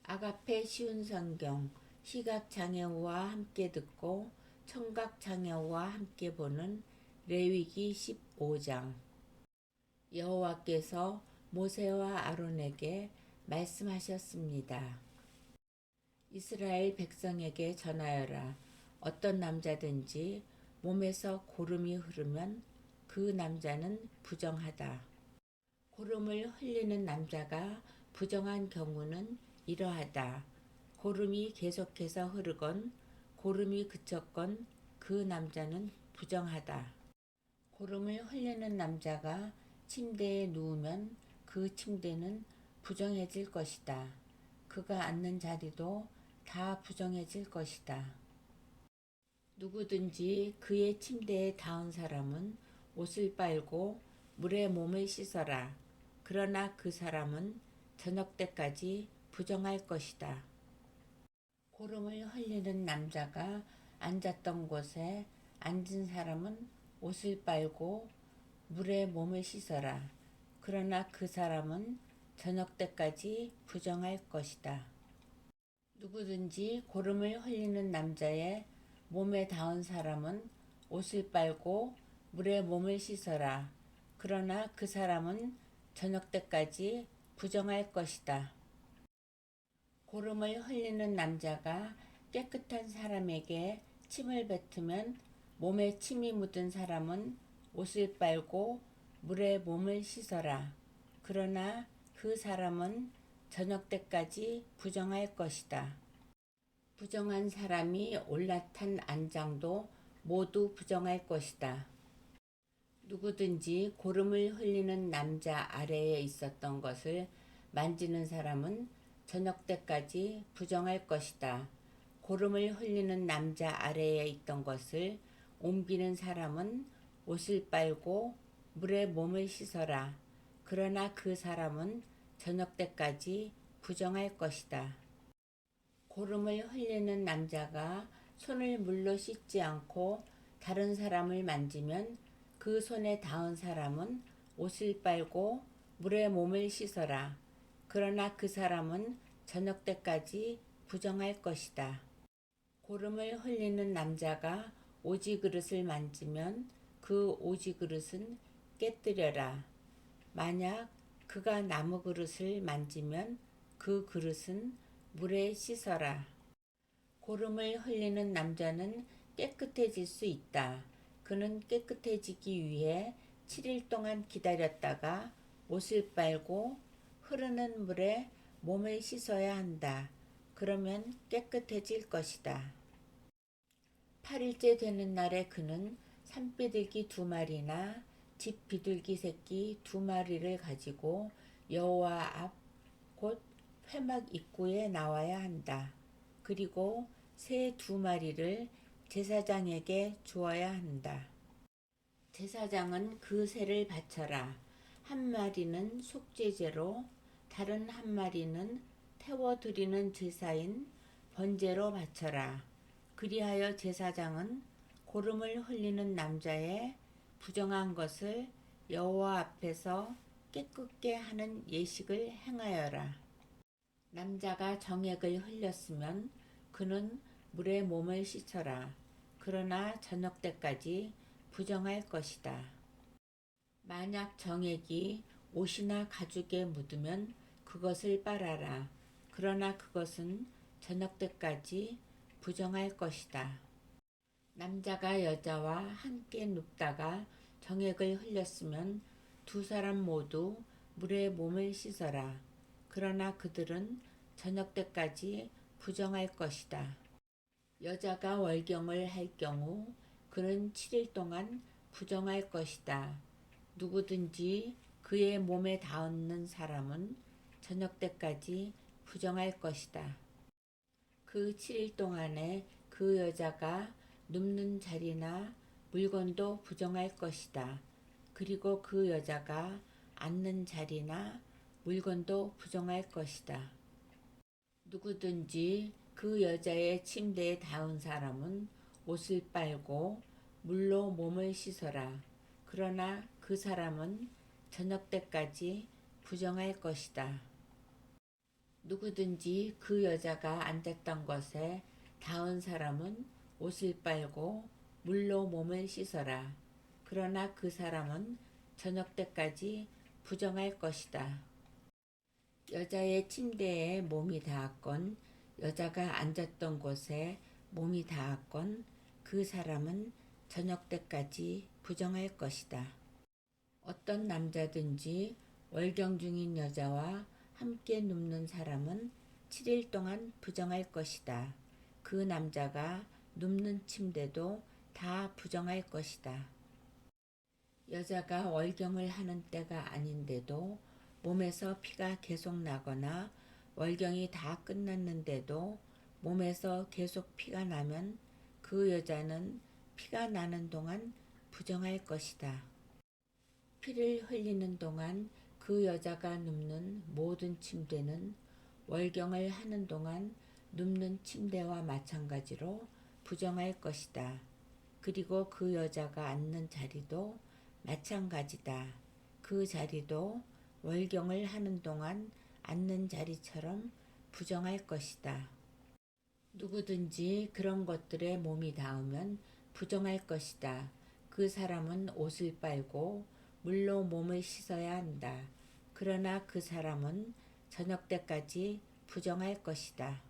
아가페 쉬운 성경, 시각장애우와 함께 듣고 청각장애우와 함께 보는 레위기 15장. 여호와께서 모세와 아론에게 말씀하셨습니다. 이스라엘 백성에게 전하여라. 어떤 남자든지 몸에서 고름이 흐르면 그 남자는 부정하다. 고름을 흘리는 남자가 부정한 경우는 이러하다. 고름이 계속해서 흐르건 고름이 그쳤건 그 남자는 부정하다. 고름을 흘리는 남자가 침대에 누우면 그 침대는 부정해질 것이다. 그가 앉는 자리도 다 부정해질 것이다. 누구든지 그의 침대에 닿은 사람은 옷을 빨고 물에 몸을 씻어라. 그러나 그 사람은 저녁 때까지 부정할 것이다. 고름을 흘리는 남자가 앉았던 곳에 앉은 사람은 옷을 빨고 물에 몸을 씻어라. 그러나 그 사람은 저녁 때까지 부정할 것이다. 누구든지 고름을 흘리는 남자의 몸에 닿은 사람은 옷을 빨고 물에 몸을 씻어라. 그러나 그 사람은 저녁 때까지 부정할 것이다. 고름을 흘리는 남자가 깨끗한 사람에게 침을 뱉으면 몸에 침이 묻은 사람은 옷을 빨고 물에 몸을 씻어라. 그러나 그 사람은 저녁 때까지 부정할 것이다. 부정한 사람이 올라탄 안장도 모두 부정할 것이다. 누구든지 고름을 흘리는 남자 아래에 있었던 것을 만지는 사람은 저녁 때까지 부정할 것이다. 고름을 흘리는 남자 아래에 있던 것을 옮기는 사람은 옷을 빨고 물에 몸을 씻어라. 그러나 그 사람은 저녁 때까지 부정할 것이다. 고름을 흘리는 남자가 손을 물로 씻지 않고 다른 사람을 만지면 그 손에 닿은 사람은 옷을 빨고 물에 몸을 씻어라. 그러나 그 사람은 저녁 때까지 부정할 것이다. 고름을 흘리는 남자가 오지 그릇을 만지면 그 오지 그릇은 깨뜨려라. 만약 그가 나무 그릇을 만지면 그 그릇은 물에 씻어라. 고름을 흘리는 남자는 깨끗해질 수 있다. 그는 깨끗해지기 위해 7일 동안 기다렸다가 옷을 빨고 흐르는 물에 몸을 씻어야 한다. 그러면 깨끗해질 것이다. 8일째 되는 날에 그는 산비둘기 2마리나 집 비둘기 새끼 2마리를 가지고 여호와 앞 곧 회막 입구에 나와야 한다. 그리고 새 2마리를 제사장에게 주어야 한다. 제사장은 그 새를 바쳐라. 1마리는 속죄제로, 다른 1마리는 태워드리는 제사인 번제로 바쳐라. 그리하여 제사장은 고름을 흘리는 남자의 부정한 것을 여호와 앞에서 깨끗게 하는 예식을 행하여라. 남자가 정액을 흘렸으면 그는 물에 몸을 씻어라. 그러나 저녁 때까지 부정할 것이다. 만약 정액이 옷이나 가죽에 묻으면 그것을 빨아라. 그러나 그것은 저녁 때까지 부정할 것이다. 남자가 여자와 함께 눕다가 정액을 흘렸으면 2사람 모두 물에 몸을 씻어라. 그러나 그들은 저녁 때까지 부정할 것이다. 여자가 월경을 할 경우 그는 7일 동안 부정할 것이다. 누구든지 그의 몸에 닿는 사람은 저녁 때까지 부정할 것이다. 그 7일 동안에 그 여자가 눕는 자리나 물건도 부정할 것이다. 그리고 그 여자가 앉는 자리나 물건도 부정할 것이다. 누구든지 그 여자의 침대에 닿은 사람은 옷을 빨고 물로 몸을 씻어라. 그러나 그 사람은 저녁 때까지 부정할 것이다. 누구든지 그 여자가 앉았던 것에 닿은 사람은 옷을 빨고 물로 몸을 씻어라. 그러나 그 사람은 저녁 때까지 부정할 것이다. 여자의 침대에 몸이 닿았건 여자가 앉았던 곳에 몸이 닿았건 그 사람은 저녁 때까지 부정할 것이다. 어떤 남자든지 월경 중인 여자와 함께 눕는 사람은 7일 동안 부정할 것이다. 그 남자가 눕는 침대도 다 부정할 것이다. 여자가 월경을 하는 때가 아닌데도 몸에서 피가 계속 나거나 월경이 다 끝났는데도 몸에서 계속 피가 나면 그 여자는 피가 나는 동안 부정할 것이다. 피를 흘리는 동안 그 여자가 눕는 모든 침대는 월경을 하는 동안 눕는 침대와 마찬가지로 부정할 것이다. 그리고 그 여자가 앉는 자리도 마찬가지다. 그 자리도 월경을 하는 동안 앉는 자리처럼 부정할 것이다. 누구든지 그런 것들에 몸이 닿으면 부정할 것이다. 그 사람은 옷을 빨고 물로 몸을 씻어야 한다. 그러나 그 사람은 저녁 때까지 부정할 것이다.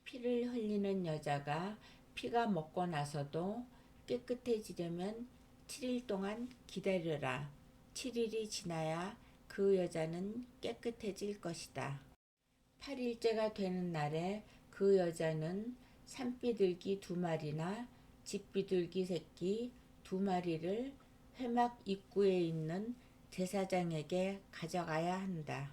피를 흘리는 여자가 피가 먹고 나서도 깨끗해지려면 7일 동안 기다려라. 7일이 지나야 그 여자는 깨끗해질 것이다. 8일째가 되는 날에 그 여자는 산비둘기 2마리나 집비둘기 새끼 2마리를 회막 입구에 있는 제사장에게 가져가야 한다.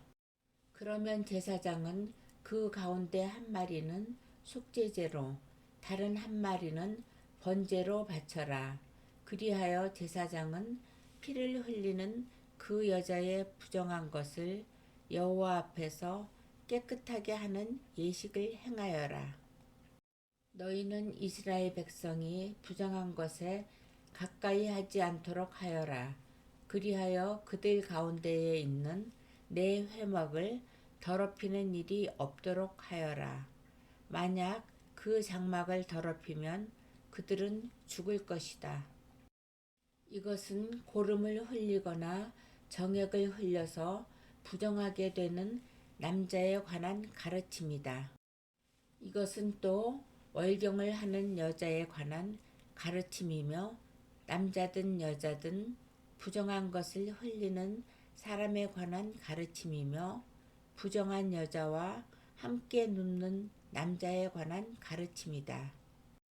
그러면 제사장은 그 가운데 1마리는 속죄제로 다른 1마리는 번제로 바쳐라. 그리하여 제사장은 피를 흘리는 그 여자의 부정한 것을 여호와 앞에서 깨끗하게 하는 예식을 행하여라. 너희는 이스라엘 백성이 부정한 것에 가까이 하지 않도록 하여라. 그리하여 그들 가운데에 있는 내 회막을 더럽히는 일이 없도록 하여라. 만약 그 장막을 더럽히면 그들은 죽을 것이다. 이것은 고름을 흘리거나 정액을 흘려서 부정하게 되는 남자에 관한 가르침이다. 이것은 또 월경을 하는 여자에 관한 가르침이며 남자든 여자든 부정한 것을 흘리는 사람에 관한 가르침이며 부정한 여자와 함께 눕는 남자에 관한 가르침이다.